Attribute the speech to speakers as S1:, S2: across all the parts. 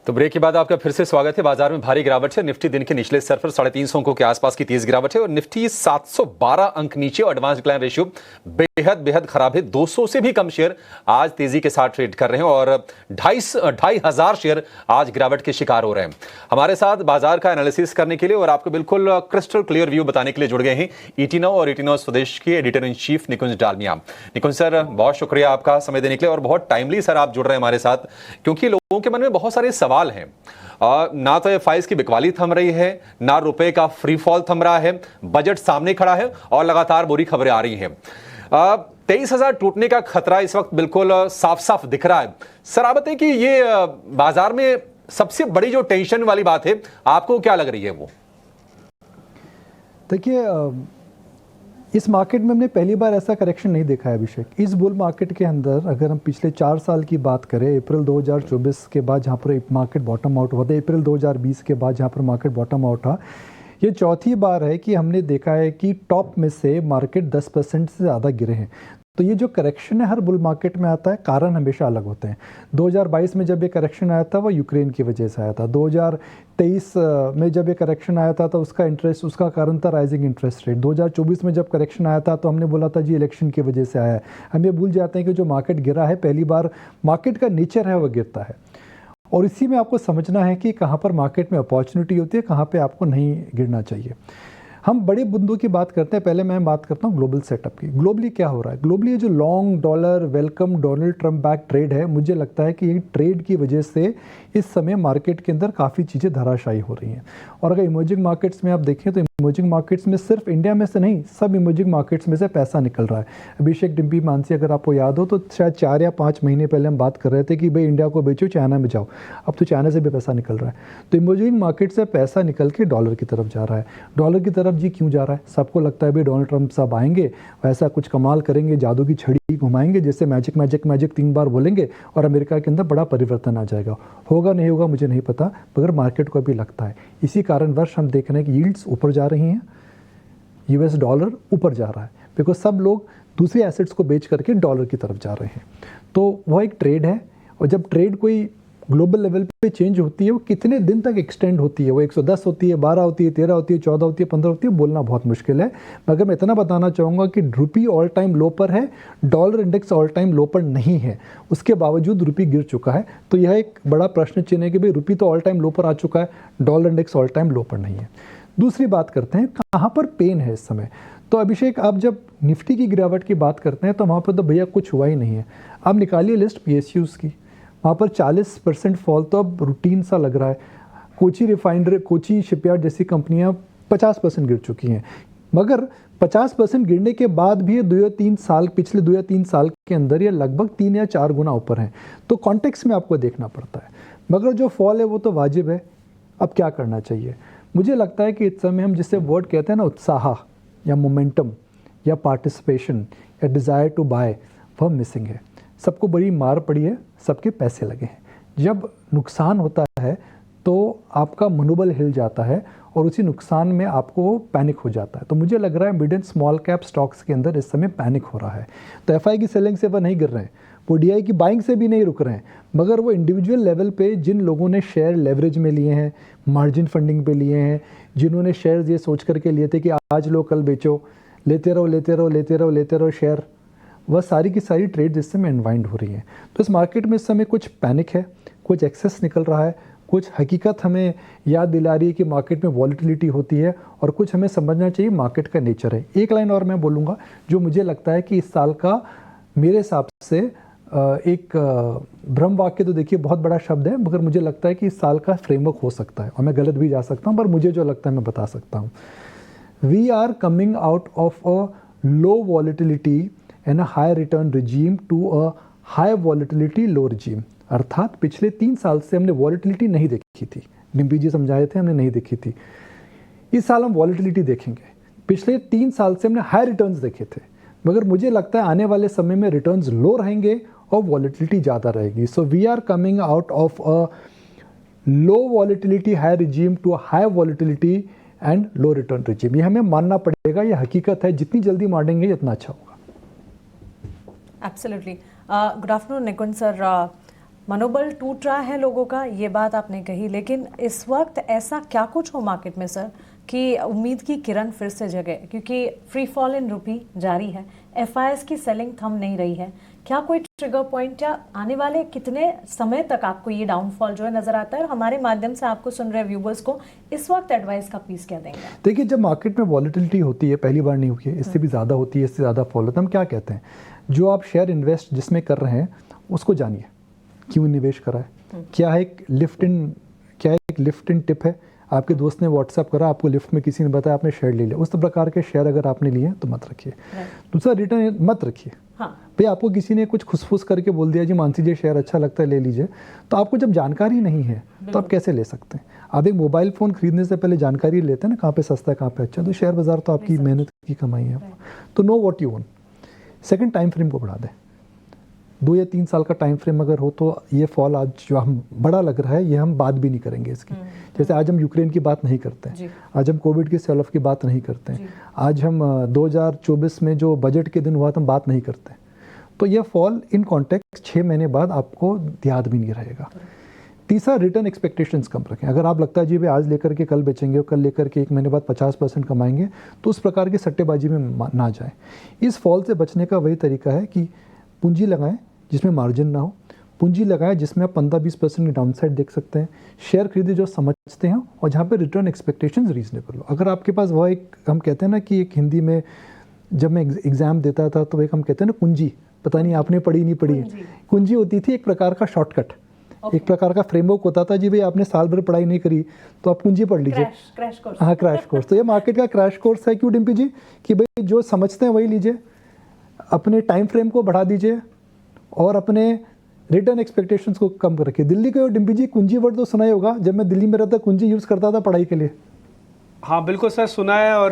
S1: तो ब्रेक के बाद आपका फिर से स्वागत है। बाजार में भारी गिरावट है। निफ्टी दिन के निचले स्तर पर 350 अंकों के आसपास की तेज गिरावट है और निफ्टी 712 अंक नीचे और एडवांस डिक्लाइन रेशियो बेहद खराब है। 200 से भी कम शेयर आज तेजी के साथ ट्रेड कर रहे हैं और 2,500 शेयर आज गिरावट के शिकार हो रहे हैं। हमारे साथ बाजार का एनालिसिस करने के लिए और आपको बिल्कुल क्रिस्टल क्लियर व्यू बताने के लिए जुड़ गए हैं ET Now और ET Now स्वदेश के editor in chief Nikunj Dalmia. Nikunj sir, बहुत शुक्रिया आपका समय देने के लिए और बहुत टाइमली सर आप जुड़ रहे हैं हमारे साथ, क्योंकि लोगों के मन में बहुत सारे सवाल हैं। ना तो एफआईज की बिकवाली थम रही है, ना रुपए का फ्री फॉल थम रहा है, बजट सामने खड़ा है और लगातार बुरी खबरें आ रही हैं। 23,000 टूटने का खतरा इस वक्त बिल्कुल साफ साफ दिख रहा है। सर आप बताइए कि ये बाजार में सबसे बड़ी जो टेंशन वाली बात है, आपको क्या लग रही है वो?
S2: देखिए, इस मार्केट में हमने पहली बार ऐसा करेक्शन नहीं देखा है अभिषेक। इस बुल मार्केट के अंदर अगर हम पिछले 4 साल की बात करें, अप्रैल 2024 के बाद जहाँ पर मार्केट बॉटम आउट हुआ था, अप्रैल 2020 के बाद जहाँ पर मार्केट बॉटम आउट था, ये चौथी बार है कि हमने देखा है कि टॉप में से मार्केट 10% से ज़्यादा गिरे हैं। तो ये जो करेक्शन है हर बुल मार्केट में आता है, कारण हमेशा अलग होते हैं। 2022 में जब ये करेक्शन आया था वो यूक्रेन की वजह से आया था। 2023 में जब ये करेक्शन आया था तो उसका कारण था राइजिंग इंटरेस्ट रेट। 2024 में जब करेक्शन आया था तो हमने बोला था जी इलेक्शन की वजह से आया है। हम ये भूल जाते हैं कि जो मार्केट गिरा है, पहली बार मार्केट का नेचर है वो गिरता है और इसी में आपको समझना है कि कहाँ पर मार्केट में अपॉर्चुनिटी होती है, कहाँ पर आपको नहीं गिरना चाहिए। हम बड़े मुद्दों की बात करते हैं, पहले मैं बात करता हूँ ग्लोबल सेटअप की। ग्लोबली क्या हो रहा है? ग्लोबली ये जो long dollar welcome Donald Trump back trade है, मुझे लगता है कि ये ट्रेड की वजह से इस समय मार्केट के अंदर काफ़ी चीज़ें धराशायी हो रही हैं। और अगर इमर्जिंग मार्केट्स में आप देखें तो इमर्जिंग मार्केट्स में सिर्फ इंडिया में से नहीं, सब इमर्जिंग मार्केट्स में से पैसा निकल रहा है। अभिषेक डिम्पी मानसी, अगर आपको याद हो तो शायद 4 या 5 महीने पहले हम बात कर रहे थे कि भाई इंडिया को बेचो, चाइना में जाओ। अब तो चाइना से भी पैसा निकल रहा है। तो इमर्जिंग मार्केट से पैसा निकल के डॉलर की तरफ जा रहा है। डॉलर की तरफ जी क्यों जा रहा है? सबको लगता है भाई डोनाल्ड ट्रंप साहब आएंगे, वैसा कुछ कमाल करेंगे, जादू की छड़ी घुमाएंगे, जैसे मैजिक मैजिक मैजिक 3 बार बोलेंगे और अमेरिका के अंदर बड़ा परिवर्तन आ जाएगा। होगा नहीं होगा मुझे नहीं पता, मगर मार्केट को अभी लगता है। इसी कारणवश हम देख रहे हैं कि यील्ड्स ऊपर जा रही हैं, US डॉलर ऊपर जा रहा है, बिकॉज सब लोग दूसरे एसेट्स को बेच करके डॉलर की तरफ जा रहे हैं। तो वह एक ट्रेड है और जब ट्रेड कोई ग्लोबल लेवल पे चेंज होती है वो कितने दिन तक एक्सटेंड होती है, वो 110 होती है, 12 होती है, 13 होती है, 14 होती है, 15 होती है, बोलना बहुत मुश्किल है। मगर मैं इतना बताना चाहूँगा कि रुपी ऑल टाइम लो पर है, डॉलर इंडेक्स ऑल टाइम लो पर नहीं है, उसके बावजूद रुपी गिर चुका है। तो यह एक बड़ा प्रश्न चिन्ह है कि भाई रुपी तो ऑल टाइम लो पर आ चुका है, डॉलर इंडेक्स ऑल टाइम लो पर नहीं है। दूसरी बात करते हैं कहाँ पर पेन है इस समय। तो अभिषेक, आप जब निफ्टी की गिरावट की बात करते हैं तो वहाँ पर तो भैया कुछ हुआ ही नहीं है। आप निकालिए लिस्ट PSUs की, वहाँ पर 40% फॉल तो अब रूटीन सा लग रहा है। कोची रिफाइनरी, कोची शिपयार्ड जैसी कंपनियाँ 50% गिर चुकी हैं। मगर 50% गिरने के बाद भी पिछले 2 या 3 साल के अंदर ये लगभग 3 या 4 गुना ऊपर हैं। तो कॉन्टेक्स्ट में आपको देखना पड़ता है। मगर जो फॉल है वो तो वाजिब है। अब क्या करना चाहिए? मुझे लगता है कि इस समय हम जिससे वर्ड कहते हैं ना, उत्साह या मोमेंटम या पार्टिसिपेशन या डिज़ायर टू बाय, वह मिसिंग है। सबको बड़ी मार पड़ी है, सबके पैसे लगे हैं। जब नुकसान होता है तो आपका मनोबल हिल जाता है और उसी नुकसान में आपको पैनिक हो जाता है। तो मुझे लग रहा है mid and small cap stocks के अंदर इस समय पैनिक हो रहा है। तो एफआई की सेलिंग से वह नहीं गिर रहे हैं, वो डीआई की बाइंग से भी नहीं रुक रहे हैं, मगर वो इंडिविजुअल लेवल पे जिन लोगों ने शेयर लेवरेज में लिए हैं, मार्जिन फंडिंग पे लिए हैं, जिन्होंने शेयर ये सोच करके लिए थे कि आज लो कल बेचो, लेते रहो लेते रहो लेते रहो लेते रहो शेयर, वह सारी की सारी ट्रेड इस समय अनवाइंड हो रही हैं। तो इस मार्केट में इस समय कुछ पैनिक है, कुछ एक्सेस निकल रहा है, कुछ हकीकत हमें याद दिला रही है कि मार्केट में वॉलिटिलिटी होती है और कुछ हमें समझना चाहिए मार्केट का नेचर है। एक लाइन और मैं बोलूँगा जो मुझे लगता है कि इस साल का मेरे हिसाब से एक भ्रम वाक्य, तो देखिए बहुत बड़ा शब्द है, मगर मुझे लगता है कि इस साल का फ्रेमवर्क हो सकता है और मैं गलत भी जा सकता हूँ, पर मुझे जो लगता है मैं बता सकता हूँ। We are coming out of a low volatility and a high return regime to a high volatility low regime. अर्थात पिछले 3 साल से हमने वॉलिटिलिटी नहीं देखी थी, डिम्पी जी समझाए थे, हमने नहीं देखी थी। इस साल हम वॉलिटिलिटी देखेंगे। पिछले 3 साल से हमने हाई रिटर्न्स देखे थे, मगर मुझे लगता है आने वाले समय में रिटर्न्स लो रहेंगे और वॉलिटिलिटी ज़्यादा रहेगी। So we are coming out of a low volatility high regime to a high volatility and low return regime. ये हमें मानना पड़ेगा, ये हकीकत है। जितनी जल्दी मानेंगे उतना अच्छा होगा।
S3: एब्सोल्युटली। गुड आफ्टरनून निकुंज सर। मनोबल टूट रहा है लोगों का, ये बात आपने कही, लेकिन इस वक्त ऐसा क्या कुछ हो मार्केट में सर कि उम्मीद की किरण फिर से जगे, क्योंकि फ्री फॉल इन रुपी जारी है, एफआईएस की सेलिंग थम नहीं रही है, क्या कोई ट्रिगर पॉइंट या आने वाले कितने समय तक आपको ये डाउनफॉल जो है नजर आता है, और हमारे माध्यम से आपको सुन रहे व्यूवर्स को इस वक्त एडवाइस का पीस क्या देंगे?
S2: देखिए, जब मार्केट में वॉलेटिलिटी होती है, पहली बार नहीं हुई है, इससे भी ज़्यादा होती है, इससे ज़्यादा फॉल होता है, हम क्या कहते हैं, जो आप शेयर इन्वेस्ट जिसमें कर रहे हैं उसको जानिए क्यों निवेश करा है, क्या है एक लिफ्ट इन टिप है, आपके दोस्त ने व्हाट्सएप करा, आपको लिफ्ट में किसी ने बताया, आपने शेयर ले लिया, उस प्रकार के शेयर अगर आपने लिए तो मत रखिए। दूसरा, रिटर्न मत रखिए।
S3: हाँ।
S2: भाई आपको किसी ने कुछ खुसफुस करके बोल दिया जी मानसी जी शेयर अच्छा लगता है ले लीजिए, तो आपको जब जानकारी नहीं है तो आप कैसे ले सकते हैं? आप एक मोबाइल फ़ोन खरीदने से पहले जानकारी लेते हैं ना, कहाँ पे सस्ता है कहाँ पे अच्छा, तो शेयर बाजार तो आपकी मेहनत की कमाई है। तो know what you own. Second, time frame को बढ़ा दें। 2 या 3 साल का टाइम फ्रेम अगर हो तो ये फॉल आज जो हम बड़ा लग रहा है ये हम बात भी नहीं करेंगे इसकी। जैसे आज हम यूक्रेन की बात नहीं करते हैं, आज हम कोविड के सेल ऑफ की बात नहीं करते हैं, आज हम 2024 में जो बजट के दिन हुआ तो हम बात नहीं करते हैं। तो ये फॉल इन कॉन्टेक्स्ट 6 महीने बाद आपको याद भी नहीं रहेगा। तीसरा, रिटर्न एक्सपेक्टेशंस कम रखें। अगर आप लगता है जी भाई आज लेकर के कल बेचेंगे और कल लेकर के 1 महीने बाद 50% कमाएंगे, तो उस प्रकार की सट्टेबाजी में ना जाएं। इस फॉल से बचने का वही तरीका है कि पूंजी लगाएं जिसमें मार्जिन ना हो, पूंजी लगाएं जिसमें आप 15-20% की डाउनसाइड देख सकते हैं, शेयर खरीदे जो समझते हैं और जहाँ पे रिटर्न एक्सपेक्टेशंस रीजनेबल हो। अगर आपके पास वह एक, हम कहते हैं ना कि एक हिंदी में जब मैं एग्ज़ाम देता था तो एक हम कहते हैं ना कुंजी, पता नहीं आपने पढ़ी नहीं पढ़ी, कुंजी होती थी एक प्रकार का शॉर्टकट, एक प्रकार का फ्रेमवर्क होता था जी भाई आपने साल भर पढ़ाई नहीं करी तो आप कुंजी पढ़ लीजिए,
S3: क्रैश कोर्स।
S2: हाँ क्रैश कोर्स। तो ये मार्केट का क्रैश कोर्स है। क्यों डिम्पी जी? कि भाई जो समझते हैं वही लीजिए, अपने टाइम फ्रेम को बढ़ा दीजिए और अपने रिटर्न एक्सपेक्टेशंस को कम कर रखिए। दिल्ली के डिम्पी जी कुंजी वर्ड तो सुना ही होगा, जब मैं दिल्ली में रहता कुंजी यूज़ करता था पढ़ाई के लिए।
S4: हाँ बिल्कुल सर, सुना है और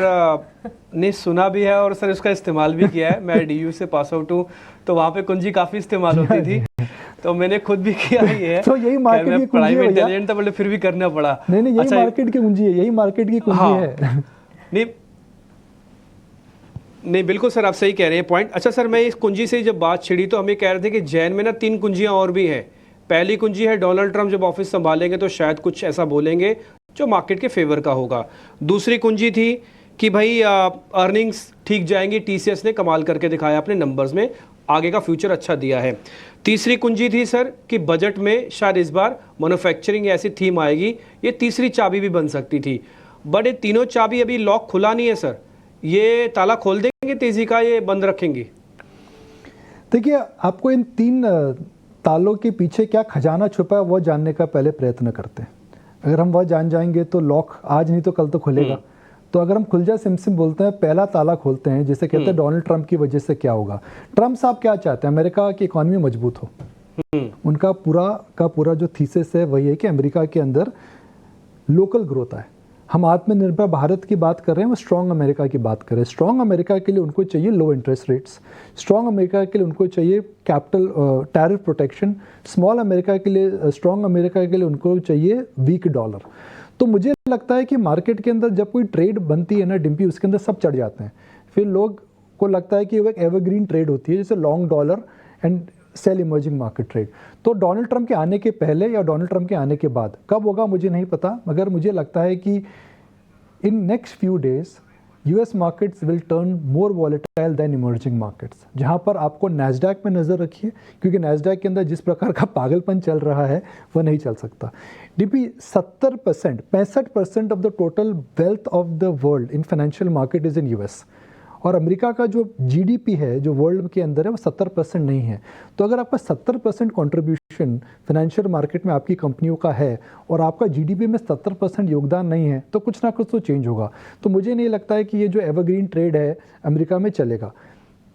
S4: नहीं सुना भी है और सर इसका इस्तेमाल भी किया है। मैं डीयू से पास आउट हूँ तो वहाँ पे कुंजी काफ़ी इस्तेमाल होती थी, तो मैंने खुद भी किया ही है।
S2: तो यही मार्केट की
S4: पढ़ाई में
S2: कुंजी है
S4: इंटेलिजेंट था बल्कि फिर भी करना पड़ा।
S2: नहीं यही
S4: अच्छा,
S2: मार्केट की कुंजी है, यही मार्केट की कुंजी
S4: हाँ,
S2: है।
S4: नहीं बिल्कुल सर, आप सही कह रहे हैं पॉइंट। अच्छा सर, मैं इस कुंजी से जब बात छिड़ी तो हम ये कह रहे थे कि जैन में ना 3 कुंजियां और भी हैं। पहली कुंजी है डोनाल्ड ट्रंप जब ऑफिस संभालेंगे तो शायद कुछ ऐसा बोलेंगे जो मार्केट के फेवर का होगा। दूसरी कुंजी थी कि भाई अर्निंग्स ठीक जाएंगी, टीसीएस ने कमाल करके दिखाया अपने नंबर्स में, आगे का फ्यूचर अच्छा दिया है। तीसरी कुंजी थी सर कि बजट में शायद इस बार मैन्युफैक्चरिंग ऐसी थीम आएगी, ये तीसरी चाबी भी बन सकती थी। बट ये तीनों चाबी अभी लॉक खुला नहीं है सर, ये ताला खोल देंगे तेजी का, ये बंद रखेंगे?
S2: देखिए, आपको इन 3 तालों के पीछे क्या खजाना छुपा है वो जानने का पहले प्रयत्न करते हैं। अगर हम वह जान जाएंगे तो लॉक आज नहीं तो कल तो खुलेगा। तो अगर हम खुलजा सिम बोलते हैं, पहला ताला खोलते हैं, जिसे कहते हैं डोनाल्ड ट्रंप की वजह से क्या होगा। ट्रंप साहब क्या चाहते हैं? अमेरिका की इकॉनमी मजबूत हो। उनका पूरा जो थीसिस है वही है कि अमेरिका के अंदर लोकल ग्रोथ आए। हम आत्मनिर्भर भारत की बात कर रहे हैं, वो स्ट्रॉन्ग अमेरिका की बात कर रहे हैं। स्ट्रॉन्ग अमेरिका के लिए उनको चाहिए लो इंटरेस्ट रेट्स, स्ट्रॉन्ग अमेरिका के लिए उनको चाहिए capital tariff protection, small America के लिए, स्ट्रॉन्ग अमेरिका के लिए उनको चाहिए वीक डॉलर। तो मुझे लगता है कि मार्केट के अंदर जब कोई ट्रेड बनती है ना डिम्पी, उसके अंदर सब चढ़ जाते हैं। फिर लोग को लगता है कि वो एक एवरग्रीन ट्रेड होती है, जैसे long dollar and sell emerging market trade. तो डोनाल्ड ट्रंप के आने के पहले या डोनाल्ड ट्रंप के आने के बाद कब होगा मुझे नहीं पता, मगर मुझे लगता है कि in next few days US markets will turn more volatile than emerging markets, जहां पर आपको नैस्डैक में नज़र रखिए, क्योंकि नैस्डैक के अंदर जिस प्रकार का पागलपन चल रहा है वह नहीं चल सकता। DP 65% of the total wealth of the world in financial market is in US, और अमेरिका का जो जीडीपी है जो वर्ल्ड के अंदर है वो 70% नहीं है। तो अगर आपका 70% कंट्रीब्यूशन फाइनेंशियल मार्केट में आपकी कंपनियों का है और आपका जीडीपी में 70% योगदान नहीं है, तो कुछ ना कुछ तो चेंज होगा। तो मुझे नहीं लगता है कि ये जो एवरग्रीन ट्रेड है अमेरिका में चलेगा।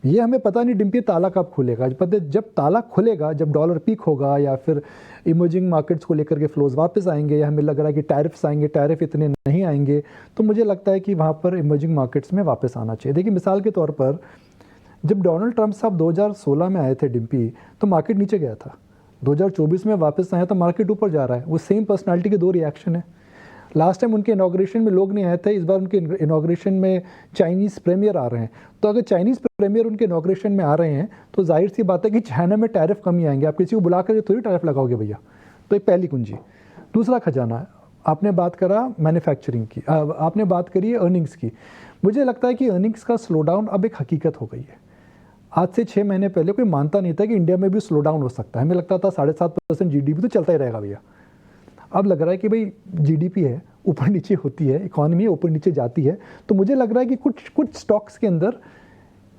S2: ये हमें पता नहीं डिम्पी ताला कब खुलेगा। जब ताला खुलेगा, जब डॉलर पीक होगा या फिर इमर्जिंग मार्केट्स को लेकर के फ्लोज वापस आएंगे, या हमें लग रहा है कि टैरिफ्स आएंगे, टैरिफ इतने नहीं आएंगे, तो मुझे लगता है कि वहाँ पर इमर्जिंग मार्केट्स में वापस आना चाहिए। देखिए मिसाल के तौर पर जब डोनाल्ड ट्रंप साहब 2016 में आए थे डिम्पी, तो मार्केट नीचे गया था। 2024 में वापस आया तो मार्केट ऊपर जा रहा है। वो सेम पर्सनालिटी के 2 रिएक्शन है। लास्ट टाइम उनके इनॉग्रेशन में लोग नहीं आए थे, इस बार उनके इनॉग्रेशन में चाइनीज़ प्रीमियर आ रहे हैं। तो अगर चाइनीज़ प्रीमियर उनके इनॉग्रेशन में आ रहे हैं तो जाहिर सी बात है कि चाइना में टैरिफ कम ही आएंगे। आप किसी को बुला कर थोड़ी टैरिफ लगाओगे भैया। तो एक पहली कुंजी। दूसरा खजाना, आपने बात करा मैन्युफैक्चरिंग की, आपने बात करी है अर्निंग्स की। मुझे लगता है कि अर्निंग्स का स्लो डाउन अब एक हकीकत हो गई है। आज से 6 महीने पहले कोई मानता नहीं था कि इंडिया में भी स्लो डाउन हो सकता है। हमें लगता था 7.5% जीडीपी तो चलता ही रहेगा भैया। अब लग रहा है कि भाई जीडीपी है, ऊपर नीचे होती है, इकॉनमी है, ऊपर नीचे जाती है। तो मुझे लग रहा है कि कुछ स्टॉक्स के अंदर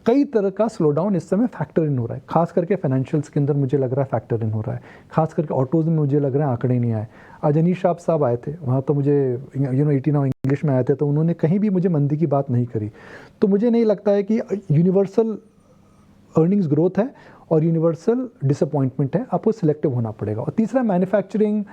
S2: कई तरह का स्लो डाउन इस समय फैक्टर इन हो रहा है। खास करके फाइनेंशियल्स के अंदर मुझे लग रहा है फैक्टर इन हो रहा है। खास करके ऑटोज़ में मुझे लग रहा है आंकड़े नहीं आए। आज अनीश साहब आए थे वहाँ, तो मुझे 80 नाउ इंग्लिश में आए थे, तो उन्होंने कहीं भी मुझे मंदी की बात नहीं करी। तो मुझे नहीं लगता है कि यूनिवर्सल अर्निंग्स ग्रोथ है और यूनिवर्सल डिसअपॉइंटमेंट है। आपको सिलेक्टिव होना पड़ेगा। और तीसरा मैन्युफैक्चरिंग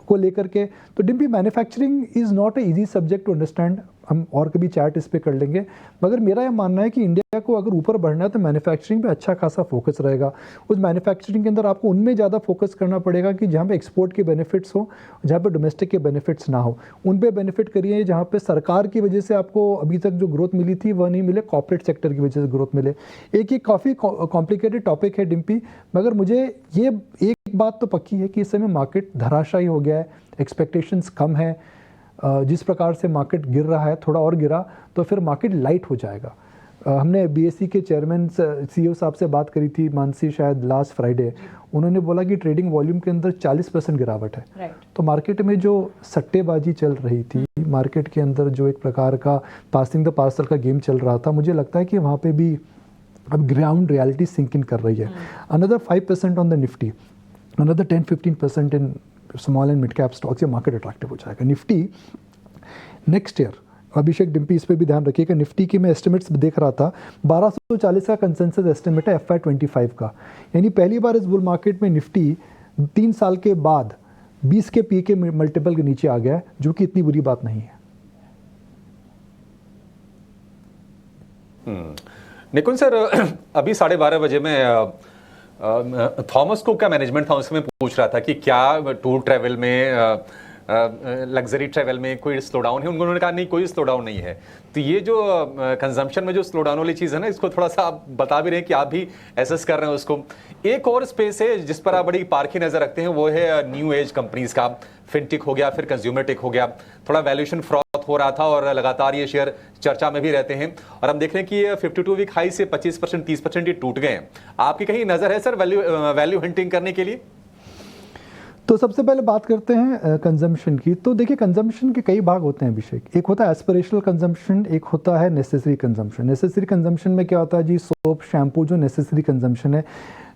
S2: को लेकर के, तो डिम्पी manufacturing is not a easy subject to understand. हम और कभी चैट इस पे कर लेंगे, मगर मेरा यह मानना है कि इंडिया को अगर ऊपर बढ़ना है तो मैन्युफैक्चरिंग पे अच्छा खासा फोकस रहेगा। उस मैन्युफैक्चरिंग के अंदर आपको उनमें ज़्यादा फोकस करना पड़ेगा कि जहाँ पे एक्सपोर्ट के बेनिफिट्स हो, जहाँ पे डोमेस्टिक के बेनिफिट्स ना हो, उन पे बेनिफिट करिए। जहाँ पे सरकार की वजह से आपको अभी तक जो ग्रोथ मिली थी वह नहीं मिले, कॉर्पोरेट सेक्टर की वजह से ग्रोथ मिले। एक ये काफ़ी कॉम्प्लिकेटेड टॉपिक है डिम्पी, मगर मुझे ये एक बात तो पक्की है कि इस समय मार्केट धराशायी हो गया है, एक्सपेक्टेशंस कम है। जिस प्रकार से मार्केट गिर रहा है, थोड़ा और गिरा तो फिर मार्केट लाइट हो जाएगा। हमने बीएसई के चेयरमैन सीईओ साहब से बात करी थी, मानसी, शायद लास्ट फ्राइडे। उन्होंने बोला कि ट्रेडिंग वॉल्यूम के अंदर 40% गिरावट है। तो मार्केट में जो सट्टेबाजी चल रही थी, मार्केट के अंदर जो एक प्रकार का पासिंग द पार्सल का गेम चल रहा था, मुझे लगता है कि वहाँ पे भी अब ग्राउंड रियलिटी सिंक इन कर रही है। Another 5% on the Nifty, another 10-15% in small and mid cap stocks, ये मार्केट अट्रैक्टिव हो जाएगा। निफ्टी नेक्स्ट ईयर, अभिषेक डिम्पी इस पे भी ध्यान रखिएगा, निफ्टी के मैं एस्टिमेट्स देख रहा था, 1240 का कंसेंसस एस्टिमेट है FY25 का। यानी पहली बार इस बुल मार्केट में निफ्टी 3 साल के बाद 20 के पी के मल्टीपल के नीचे आ गया है, जो कि इतनी बुरी बात नहीं है।
S1: निकुंज सर, अभी 12:30 बजे में थॉमस कुक का मैनेजमेंट था, उसमें पूछ रहा था कि क्या टूर ट्रैवल में, लग्जरी ट्रैवल में कोई स्लो डाउन है। उन्होंने कहा नहीं, कोई स्लो डाउन नहीं है। तो ये जो कंजम्पशन में जो स्लो डाउन वाली चीज़ है ना, इसको थोड़ा सा आप बता भी रहे हैं कि आप भी एसेस कर रहे हैं उसको। एक और स्पेस है जिस पर आप बड़ी पारखी नजर रखते हैं, वो है न्यू एज कंपनीज का। फिनटेक हो गया, फिर कंज्यूमर टेक हो गया। थोड़ा वैल्यूएशन फ्रॉथ हो रहा था और लगातार ये शेयर चर्चा में भी रहते हैं। और हम देख रहे हैं कि ये 52 वीक हाई से 25%, 30% ये टूट गए हैं। आपकी कहीं नजर है सर वैल्यू हंटिंग करने के लिए?
S2: तो सबसे पहले बात करते हैं कंजम्पशन की। तो देखिए, कंजम्पशन के कई भाग होते हैं अभिषेक। एक होता है एस्पिरेशनल कंजम्पशन, एक होता है नेसेसरी कंजम्पशन। नेसेसरी कंजम्पशन में क्या होता है जी, सोप, शैम्पू, जो नेसेसरी कंजम्पशन है,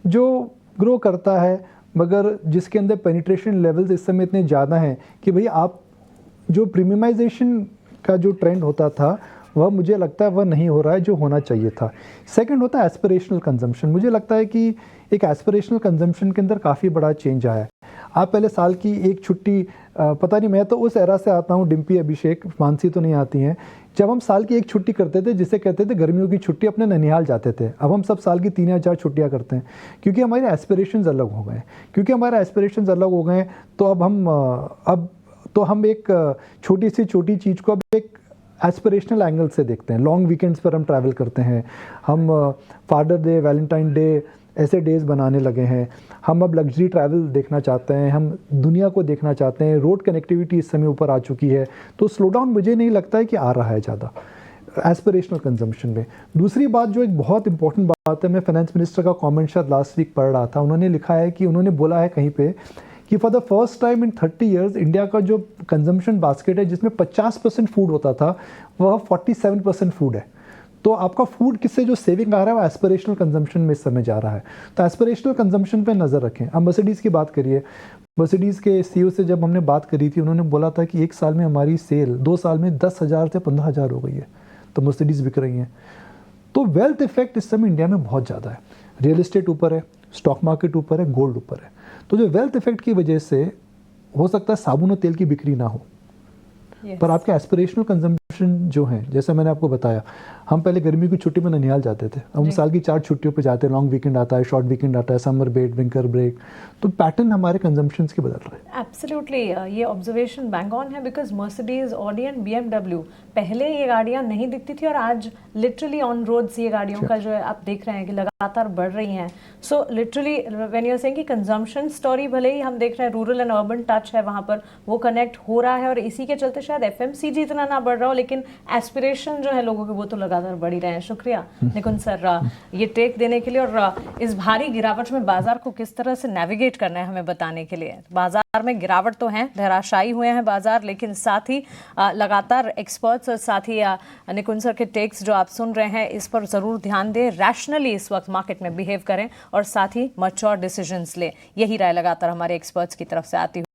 S2: जो ग्रो करता है, मगर जिसके अंदर पेनिट्रेशन लेवल्स इस समय इतने ज़्यादा हैं कि भाई आप जो प्रीमियमाइजेशन का जो ट्रेंड होता था वह मुझे लगता है वह नहीं हो रहा है जो होना चाहिए था। सेकंड होता है एस्पिरेशनल कंजम्पशन। मुझे लगता है कि एक एस्पिरेशनल कंजम्पशन के अंदर काफ़ी बड़ा चेंज आया है। आप पहले साल की एक छुट्टी, पता नहीं, मैं तो उस एरा से आता हूँ डिम्पी, अभिषेक, मानसी तो नहीं आती हैं, जब हम साल की एक छुट्टी करते थे जिसे कहते थे गर्मियों की छुट्टी, अपने ननिहाल जाते थे। अब हम सब साल की 3 या 4 छुट्टियाँ करते हैं, क्योंकि हमारे एस्पिरेशंस अलग हो गए। क्योंकि हमारे एस्पिरेशंस अलग हो गए तो अब हम एक छोटी चीज़ को अब एक एस्पिरेशनल एंगल से देखते हैं। लॉन्ग वीकेंड्स पर हम ट्रैवल करते हैं, हम फादर डे, वैलेंटाइन डे, ऐसे डेज बनाने लगे हैं। हम अब लग्जरी ट्रैवल देखना चाहते हैं, हम दुनिया को देखना चाहते हैं। रोड कनेक्टिविटी इस समय ऊपर आ चुकी है, तो स्लो डाउन मुझे नहीं लगता है कि आ रहा है ज़्यादा एस्पिरेशनल कंजम्पशन में। दूसरी बात जो एक बहुत इंपॉर्टेंट बात है, मैं फाइनेंस मिनिस्टर का कमेंट शायद लास्ट वीक पढ़ रहा था। उन्होंने लिखा है कि, उन्होंने बोला है कहीं पे कि for the first time in 30 years India का जो कंजम्पशन बास्केट है, जिसमें 50% फूड होता था, वह 47% फूड है। तो आपका फूड किससे जो सेविंग आ रहा है वो एस्पिरेशनल कंजम्पशन में इस समय जा रहा है। तो एस्पिरेशनल कंजम्पशन पे नज़र रखें। अब मर्सिडीज़ की बात करिए। मर्सिडीज़ के सीईओ से जब हमने बात करी थी, उन्होंने बोला था कि 1 साल में हमारी सेल 2 साल में 10,000 से 15,000 हो गई है, तो मर्सिडीज़ बिक रही हैं। तो वेल्थ इफेक्ट इस समय इंडिया में बहुत ज़्यादा है। रियल एस्टेट ऊपर है, स्टॉक मार्केट ऊपर है, गोल्ड ऊपर है। तो जो वेल्थ इफेक्ट की वजह से हो सकता है साबुन और तेल की बिक्री ना हो, पर आपके एस्पिरेशनल कंजम्पशन कंजम्पशन जो है, जैसे मैंने आपको बताया, हम पहले गर्मी की छुट्टी में ननिहाल जाते थे, अब हम साल की 4 छुट्टियों पे जाते हैं, लॉन्ग वीकेंड आता है, शॉर्ट वीकेंड आता है, समर ब्रेक, विंटर ब्रेक, तो पैटर्न हमारे कंजम्पशंस के बदल रहे हैं।
S3: एब्सोल्युटली, ये ऑब्जर्वेशन बैंग ऑन है because Mercedes, Audi and BMW, पहले ये गाड़ियां नहीं दिखती थी और आज लिटरली ऑन रोड्स ये गाड़ियों का जो है आप देख रहे हैं कि लगातार बढ़ रही हैं। So literally when you are saying कि कंजम्पशन स्टोरी भले ही हम देख रहे हैं रूरल एंड अर्बन टच है वहाँ पर, वो कनेक्ट हो रहा है और इसी के चलते शायद FMCG इतना ना बढ़ रहा हो, लेकिन एस्पिरेशन जो है लोगों के वो तो लगातार बढ़ ही रहे हैं। शुक्रिया निकुंज सर ये टेक देने के लिए और इस भारी गिरावट में बाजार को किस तरह से नेविगेट करना है हमें बताने के लिए। बाजार में गिरावट तो है, धराशायी हुए हैं बाजार, लेकिन साथ ही लगातार एक्सपर्ट्स और साथ ही निकुंज सर के टेक्स जो आप सुन रहे हैं इस पर जरूर ध्यान दें, रैशनली इस वक्त मार्केट में बिहेव करें और साथ ही मैच्योर डिसीजंस लें। यही राय लगातार हमारे एक्सपर्ट्स की तरफ से आती